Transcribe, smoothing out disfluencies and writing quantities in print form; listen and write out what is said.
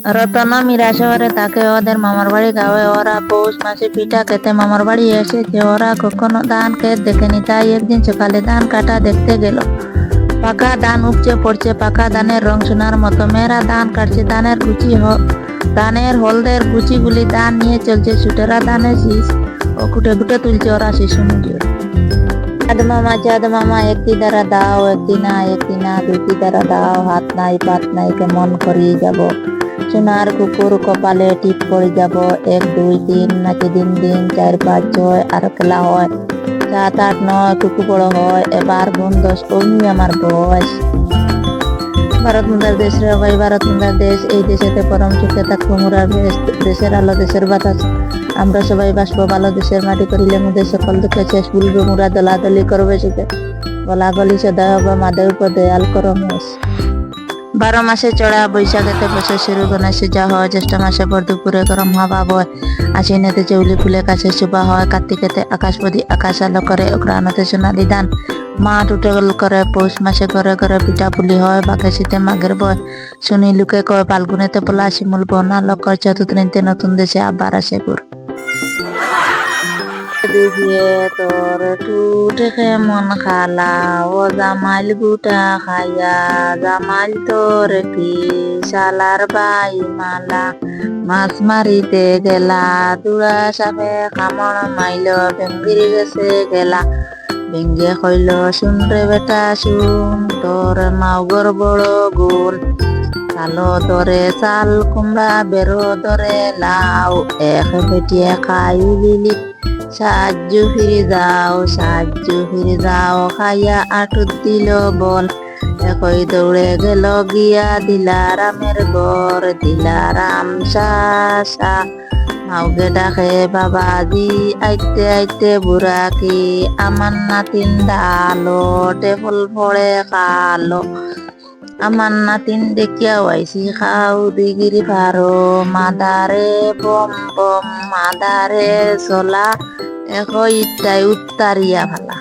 রতন মীরা শহরে থাকে, ওদের মামার বাড়ি গাঁয়ে। ওরা পৌষ মাসে পিঠা খেতে মামার বাড়ি এসেছে। ওরা কখনো ধান ক্ষেত দেখেনি, তাই একদিন সকালে ধান কাটা দেখতে গেল। পাকা ধান উপচে পড়ছে, পাকা ধানের রং সোনার মতো। মেয়েরা ধান কাটছে, ধানের হলদের গুচিগুলি ধান নিয়ে চলছে। ছুটেরা ধানের শীষ ও খুঁটে খুঁটে তুলছে ওরা শিশু মজুর। চাঁদ মামা একটি দ্বারা দাও, একটি না দুটি দ্বারা দাও। হাত নাই পাত নাই কেমন করিয়ে যাব, সোনার কুকুর কপালে টিপ পড়ে যাব। 1 2 3 নাচে দিন দিন, 4 5 6 আর খেলা হয়। 7 8 9 কুকু বড় হয়, এবার গুণ 10 অমনি আমার বয়স। ভারত মাতার দেশ রে ভাই, ভারত মাতার দেশ, এই দেশেতে পরম সুখে থাকবো মোরা বেশ। দেশের আলো দেশের বাতাস, আমরা সবাই বাসবো ভালো। দেশের মাটি করিলে মোদের সকল দুঃখে শেষ। ভুলবো মোরা দলাদলি করবে সুখে, গলাগলি সদয় হবে মাদের উপর দয়াল করো মেষ। 12 মাসে চড়া, বৈশাখেতে বসে শুরু, গণেশে যা হয়, জ্যৈষ্ঠ মাসে ভর দুপুরে গরম হাওয়া বয়, আশ্বিনেতে চৌলি ফুলে কাছে শুভা হয়, কার্তিকেতে আকাশপতি আকাশ আলো করে, অগ্রহায়ণতে সোনালি ধান মাঠ উঠেগল করে, পৌষ মাসে ঘরে ঘরে পিঠা পুলি হয়, বাঘে শীতে মাঘের বয় শুনি লুকে কয়, ফাল্গুনেতে পলা শিমুল বনা লকর, চতুর্থীতে নতুন দেশে আবার আসে গুড়। দিদিয়ে তোর টুট কেমন খালা, ও জামাইল গুটা খাইয়া, জামাইল তোর কি শালার বাই মালা। মাছ মারিতে গেলা, দুরা সাপে কামড় মাইল, ভেঙ্গির গেছে গেলা। ভেঙ্গে কইল, শুন রে বেটা শুন, তোর মাউগর বড় গুণ। কালো দরে চাল কুমড়া, বেরো দরে লাউ, এক বেটিয়ে খাই লিলি, সাহায্য ফিরে যাও, খাইয়া আটুত দিল বল। একই দৌড়ে গেল গিয়া দিলারামের ঘর, দিলারাম শাসা মাউকে ডাকে বাবাজি, আইতে আইতে বুড়াকি, আমার নাতিন ডালো, টেবল ফড়ে কালো। আমার নাতিন দেখিয়াও আইসি খাও দিগিরি পারো, মাদারে বম বম মাদারে চলা, একই ইটাই উত্তারিয়া ভালা।